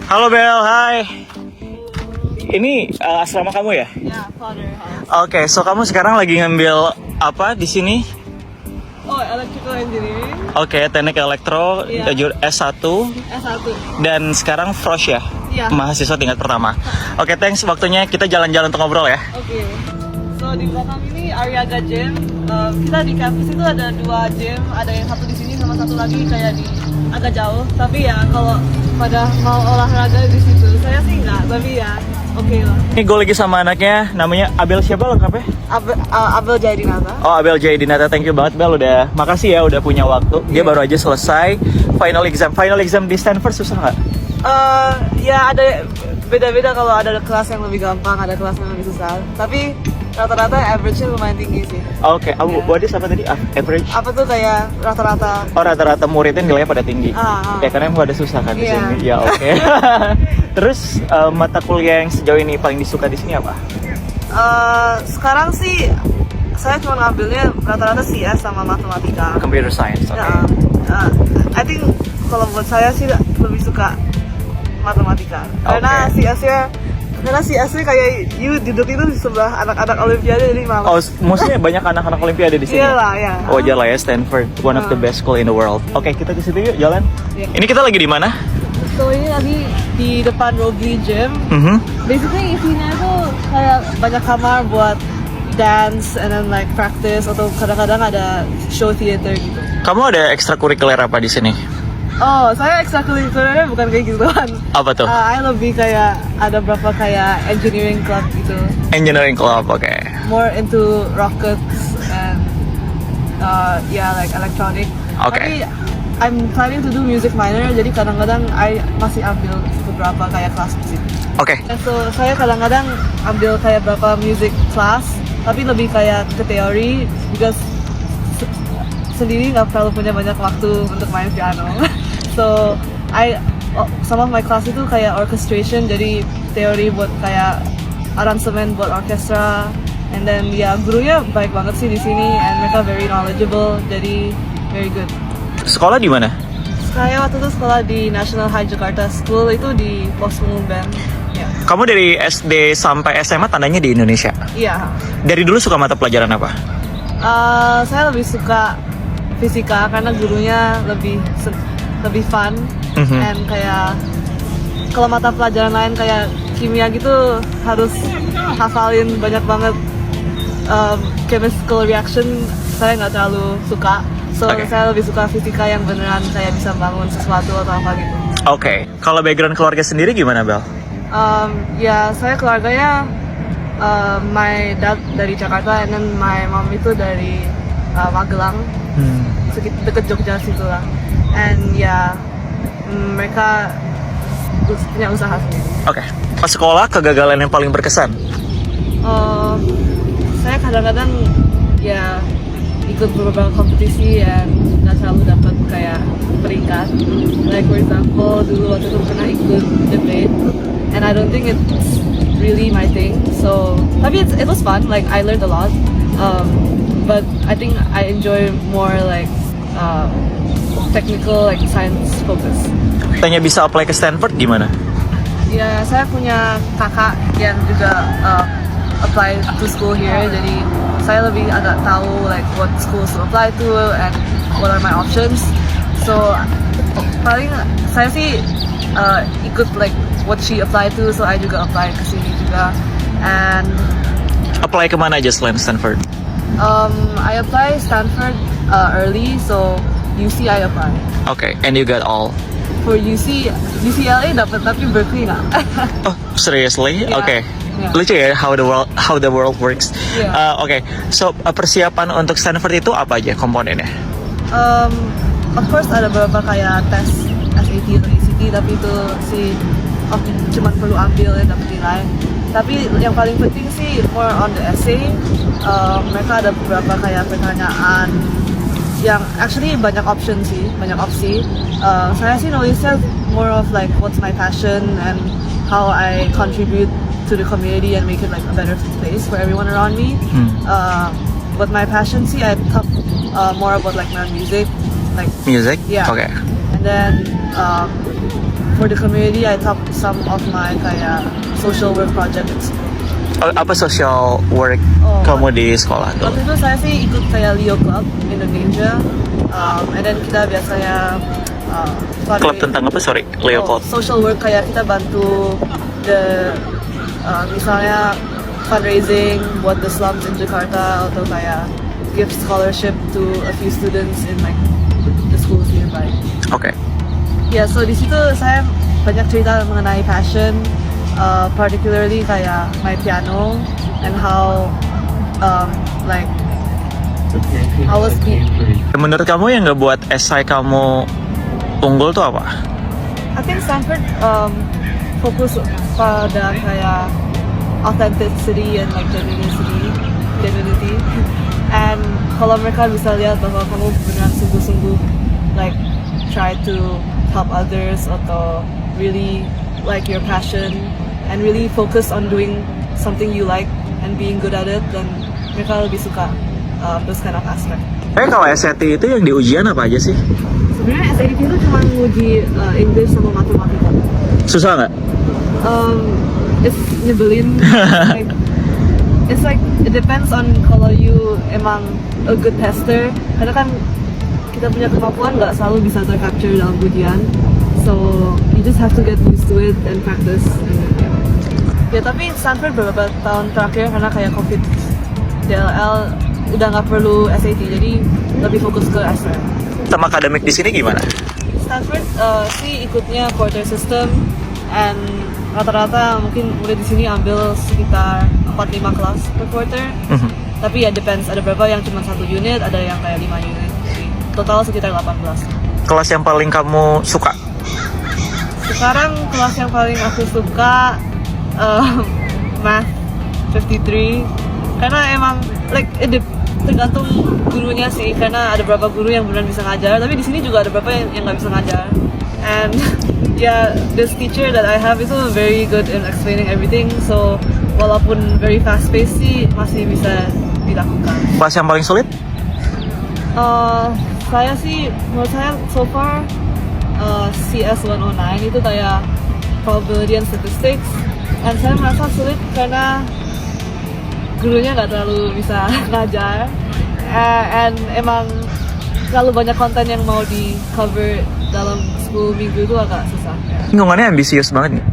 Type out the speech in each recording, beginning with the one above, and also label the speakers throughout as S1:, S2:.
S1: Halo Bel, hai. Ini asrama kamu ya?
S2: Ya, father house.
S1: Oke, so kamu sekarang lagi ngambil apa di sini?
S2: Oh, electrical engineering.
S1: Oke, teknik elektro,
S2: Iya.
S1: S1,
S2: S1.
S1: dan sekarang Frosh ya?
S2: Iya.
S1: Mahasiswa tingkat pertama. Oke, thanks waktunya, kita jalan-jalan untuk ngobrol ya.
S2: Oke. So di belakang ini Ariaga Gym. Kita di kampus itu ada 2 gym, ada yang satu di sini sama satu lagi kayak di agak jauh. Tapi ya kalau pada mau olahraga di situ, saya sih enggak. Tapi ya oke lah.
S1: Ini gue lagi sama anaknya, namanya Abel siapa lengkapnya?
S2: Abel Jayadinata.
S1: Oh, Abel Jayadinata, thank you banget Bel, udah makasih ya udah punya waktu. Dia
S2: Iya.
S1: baru aja selesai final exam di Stanford. Susah nggak?
S2: Ya ada beda-beda, kalau ada kelas yang lebih gampang, ada kelas yang lebih susah. Tapi rata-rata average-nya lumayan tinggi sih.
S1: Oke,
S2: Iya.
S1: what is apa tadi? Average?
S2: Apa tuh kayak rata-rata?
S1: Oh, rata-rata muridnya nilainya pada tinggi. Ya karena emang ada susah kan di
S2: Iya.
S1: sini. Ya oke. Terus mata kuliah yang sejauh ini paling disuka di sini apa?
S2: Sekarang sih saya cuma ngambilnya rata-rata CS sama matematika.
S1: Computer science. Oke.
S2: Ya, I think kalau buat saya sih lebih suka matematika. Karena
S1: Oke.
S2: CS-nya kayak you duduk itu di sebelah anak-anak olimpiade, jadi
S1: Oh,
S2: malas.
S1: maksudnya banyak anak-anak olimpiade di sini.
S2: Iyalah, ya.
S1: Wajar lah ya, Stanford, one of the best school in the world. Oke, kita ke situ yuk, jalan.
S2: Iya.
S1: Ini kita lagi di mana?
S2: So ini lagi di depan Robley Gym. Basically isinya itu kayak banyak kamar buat dance and then like practice, atau kadang-kadang ada show theater gitu.
S1: Kamu ada ekstrakurikuler apa di sini?
S2: Oh, saya ekstrakurikulernya bukan kayak gituan.
S1: Apa tuh?
S2: I lebih kayak ada berapa kayak engineering club gitu.
S1: Engineering club, oke.
S2: More into rockets and yeah, like electronic.
S1: Oke.
S2: Tapi I'm planning to do music minor, jadi kadang-kadang I masih ambil beberapa kayak kelas musik.
S1: Oke.
S2: And so saya kadang-kadang ambil kayak berapa music class, tapi lebih kayak ke teori, because sendiri nggak terlalu punya banyak waktu untuk main piano. So some of my class itu kayak orchestration, jadi teori buat kayak aransemen buat orkestra. And then ya gurunya baik banget sih di sini, and mereka very knowledgeable, jadi very good.
S1: Sekolah di mana?
S2: Saya waktu itu sekolah di National High Jakarta School, itu di Pos Pengumban. Ya.
S1: Kamu dari SD sampai SMA tandanya di Indonesia.
S2: Iya.
S1: Dari dulu suka mata pelajaran apa?
S2: Saya lebih suka fisika karena gurunya lebih fun, and kayak kalau mata pelajaran lain kayak kimia gitu harus hafalin banyak banget chemical reaction, saya nggak terlalu suka. So
S1: Oke.
S2: saya lebih suka fisika yang beneran kayak bisa bangun sesuatu atau apa gitu.
S1: Oke. Kalau background keluarga sendiri gimana, Bel?
S2: Ya saya keluarganya my dad dari Jakarta, and then my mom itu dari Magelang, deket Jogja situ lah. And ya mereka punya usaha sendiri.
S1: Oke. Pas sekolah, kegagalan yang paling berkesan?
S2: Saya kadang-kadang ya ikut beberapa kompetisi and nggak selalu dapat kayak peringkat. Like for example, dulu waktu itu pernah ikut debate, and I don't think it's really my thing. So tapi it was fun. Like I learned a lot. But I think I enjoy more like technical, like science focus.
S1: Tanya bisa apply ke Stanford gimana?
S2: Ya, saya punya kakak yang juga apply to school here, jadi saya lebih agak tahu like what schools to apply to and what are my options. So paling saya sih ikut like what she applied to, so I juga apply ke sini juga. And
S1: Apply kemana aja selain Stanford?
S2: I apply Stanford early, so UC I apply.
S1: Oke, and you got all.
S2: For UCLA dapat, tapi Berkeley nggak.
S1: Oh, seriously?
S2: Yeah.
S1: Oke.
S2: Yeah.
S1: Lucu ya how the world works.
S2: Yeah.
S1: Oke. So persiapan untuk Stanford itu apa aja komponennya?
S2: Of course ada beberapa kayak tes SAT atau ACT, tapi itu sih cuma perlu ambil dan dapat nilai. Tapi yang paling penting sih more on the essay. Mereka ada beberapa kayak pertanyaan yang actually banyak opsi. Saya sih nulisnya more of like what's my passion and how I contribute to the community and make it like a better place for everyone around me. But my passion sih I talk more about like my music, like
S1: Music?
S2: yeah.
S1: Oke.
S2: And then for the community, I top some of my kayak social work projects.
S1: Apa social work kamu di sekolah tuh?
S2: Waktu itu saya sih ikut kayak Leo Club Indonesia, and then kita biasanya
S1: Klub tentang apa? Sorry, Leo Club.
S2: Social work, kayak kita bantu misalnya fundraising buat the slums in Jakarta, atau kayak give scholarship to a few students in like the schools nearby.
S1: Oke.
S2: Ya, so di situ saya banyak cerita mengenai passion, particularly kayak my piano and how like I was
S1: Menurut kamu yang nggak buat esai kamu unggul tuh apa?
S2: I think Stanford fokus pada kayak authenticity and like genuinity. And kalau mereka bisa lihat bahwa kamu benar sungguh-sungguh like try to help others, atau really like your passion and really focus on doing something you like and being good at it, then mereka lebih suka those kind of aspect.
S1: Kalau SAT itu yang di ujian apa aja sih?
S2: Sebenarnya SAT itu cuma nguji English sama matematika.
S1: Susah nggak?
S2: It's nyebelin. It's like it depends on kalau you emang a good tester. Karena kan kita punya kemampuan nggak selalu bisa tercapture dalam ujian. So you just have to get used to it and practice. Ya, tapi Stanford beberapa tahun terakhir karena kayak COVID, DLL udah nggak perlu SAT, jadi lebih fokus ke SRM.
S1: Sama akademik di sini gimana?
S2: Stanford sih ikutnya quarter system, and rata-rata mungkin murid di sini ambil sekitar 4-5 kelas per quarter. Tapi ya depends, ada beberapa yang cuma 1 unit, ada yang kayak 5 unit. Jadi, total sekitar 18.
S1: Kelas yang paling kamu suka?
S2: Sekarang kelas yang paling aku suka Math 53, karena emang like tergantung gurunya sih, karena ada beberapa guru yang benar bisa ngajar, tapi di sini juga ada beberapa yang nggak bisa ngajar. And yeah, this teacher that I have is very good in explaining everything, so walaupun very fast paced sih masih bisa dilakukan.
S1: Kelas yang paling sulit?
S2: Saya sih, menurut saya so far CS 109 itu kayak probability and statistics, and saya merasa sulit karena gurunya nggak terlalu bisa ngajar, and emang terlalu banyak konten yang mau di cover dalam 10 minggu itu agak susah.
S1: Lingkungannya ambisius banget nih.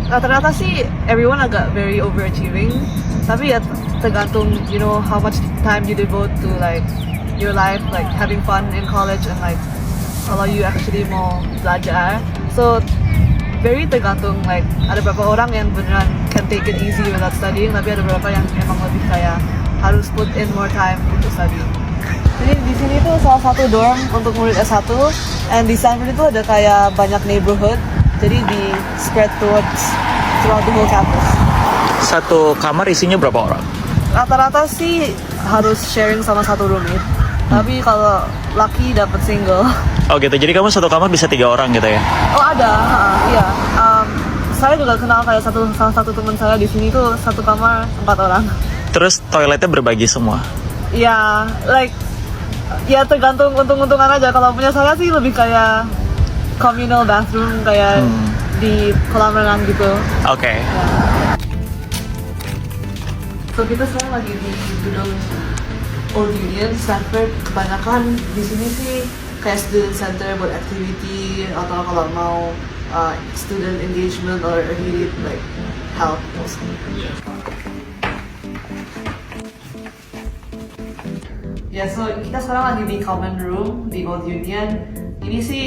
S2: Rata-rata sih everyone agak very overachieving, tapi ya tergantung how much time you devote to like your life, like having fun in college, and like kalau you actually mau belajar. So very tergantung, like ada beberapa orang yang beneran can take it easy without studying, tapi ada beberapa yang emang lebih kayak harus put in more time untuk study. Jadi di sini tuh salah satu dorm untuk murid S1, and di Stanford itu ada kayak banyak neighborhood, jadi di spread throughout the whole campus.
S1: Satu kamar isinya berapa orang?
S2: Rata-rata sih harus sharing sama satu roommate, tapi kalau lucky dapat single.
S1: Oh gitu, jadi kamu satu kamar bisa 3 orang gitu ya?
S2: Oh ada, iya. Saya juga kenal kayak salah satu teman saya di sini tuh satu kamar 4 orang.
S1: Terus toiletnya berbagi semua?
S2: Ya, ya tergantung untung-untungan aja. Kalau punya saya sih lebih kayak communal bathroom, kayak di kolam renang gitu.
S1: Oke.
S2: Ya. So kita sekarang lagi di gedung Old Union, Stanford. Kebanyakan di sini sih kayak student center buat activity, atau kalau mau student engagement or need like help also. Ya, so kita sekarang lagi di common room di Old Union. Ini sih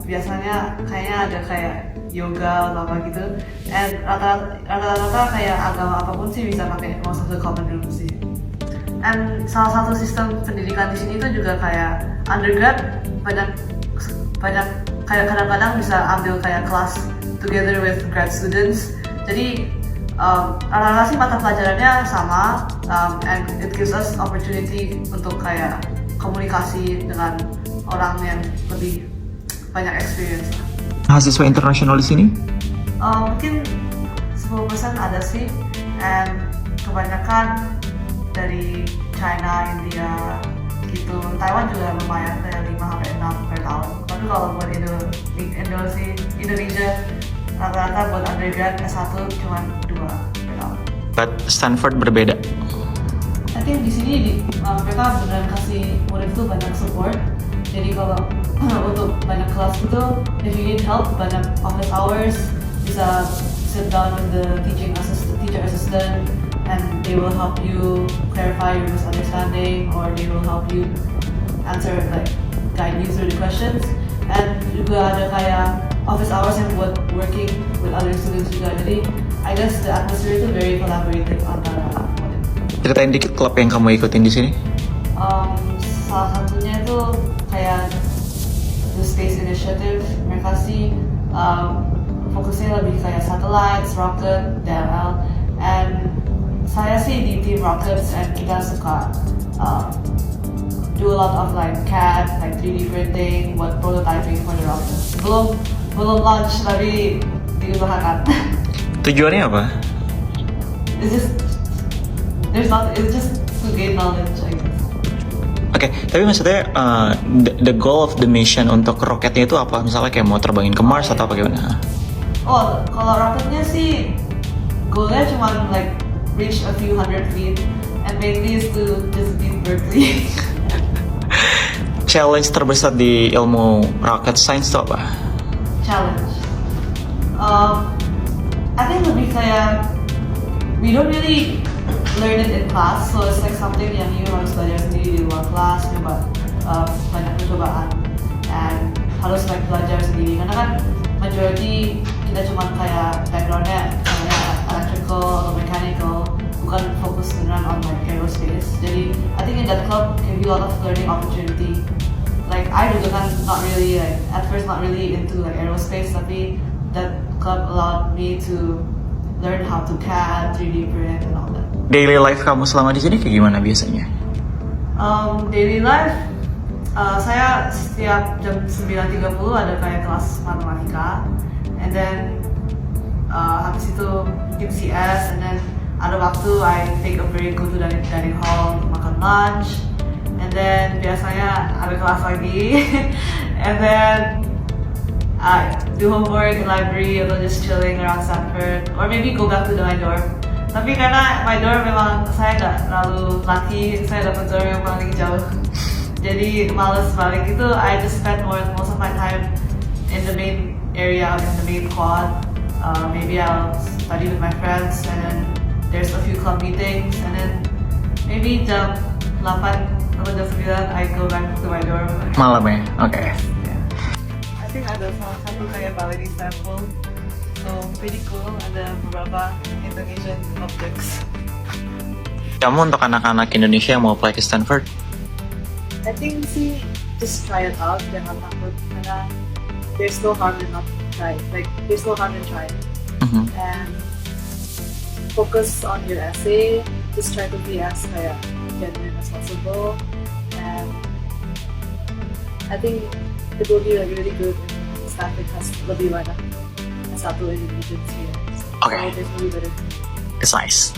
S2: biasanya kayaknya ada kayak yoga atau apa gitu. And rata-rata kayak agama apapun sih bisa pakai most of the common room sih. And salah satu sistem pendidikan di sini tuh juga kayak undergrad banyak kayak kadang-kadang bisa ambil kayak kelas together with grad students. Jadi rata-rata sih mata pelajarannya sama, and it gives us opportunity untuk kayak komunikasi dengan orang yang lebih banyak experience.
S1: Mahasiswa internasional di sini?
S2: Mungkin 10% ada sih, and kebanyakan dari China, India gitu. Taiwan juga lumayan, kayak 5-6 per tahun. Tapi kalau buat Indonesia rata-rata buat undergrad S1 cuma 2 tahun.
S1: But Stanford berbeda.
S2: I think di sini mereka beneran kasih murid itu banyak support. Jadi kalau untuk banyak kelas itu, if you need help, banyak office hours, bisa sit down with the teacher assistant, and they will help you clarify your misunderstanding, or they will help you answer, like guide you through the questions. And juga ada kayak office hours yang buat working with other students juga. Jadi I guess the atmosphere itu very collaborative antara murid.
S1: Ceritain dikit klub yang kamu ikutin di sini.
S2: Salah satunya itu kayak the Space Initiative. Mereka sih fokusnya lebih kayak satellites, rocket, DLL. And saya sih di team rockets, and kita suka do a lot of like CAD, like 3D printing, buat prototyping for the rocket. Belum launch tapi diusahakan.
S1: Tujuannya apa?
S2: It's just to gain knowledge, I guess.
S1: Oke, tapi maksudnya the goal of the mission untuk roketnya itu apa? Misalnya kayak mau terbangin ke Mars atau apa gimana?
S2: Oh, kalau roketnya sih goalnya cuma like reach a few hundred feet, and mainly is to just beat Berkeley.
S1: Challenge terbesar di ilmu rocket science itu apa?
S2: Challenge. I think lebih kayak we don't really learn it in class, so it's like something yang you harus belajar sendiri di luar kelas, coba banyak percobaan, and harus like belajar sendiri karena kan majority kita cuma kayak backgroundnya kayak electrical atau mechanical, bukan fokus beneran on like aerospace. Jadi I think in that club can be a lot of learning opportunity. Like I juga kan not really like at first not really into like aerospace, tapi that club allowed me to learn how to CAD, 3D print and all that.
S1: Daily life kamu selama di sini kayak gimana biasanya?
S2: Daily life, saya setiap jam 9.30 ada kayak kelas matematika, and then habis itu bikin CS, and then ada waktu I take a break, go to dining hall untuk makan lunch, and then biasanya ada kelas lagi, and then I do homework in library atau just chilling around Stanford, or maybe go back to my dorm. Tapi karena my dorm memang saya nggak terlalu lucky, saya dapat dorm yang paling jauh. Jadi males balik itu, I just spend most of my time in the main area, in the main quad. Maybe I'll study with my friends, and then there's a few club meetings, and then maybe jam 8 atau jam 9 I go back to my dorm.
S1: Malam ya? Oke.
S2: I think ada salah satu kayak ballet sample, so pretty cool. Ada beberapa Indonesian objects.
S1: Kamu untuk anak-anak Indonesia yang mau apply ke Stanford?
S2: I think sih just try it out, jangan takut karena there's no harm in not trying. Like there's no harm in trying. And focus on your essay. Just try to be as kayak genuine as possible. And I think it will be like really good if Stanford has lebih banyak S1 Indonesians here. So
S1: Okay.
S2: there's really better.
S1: It's nice.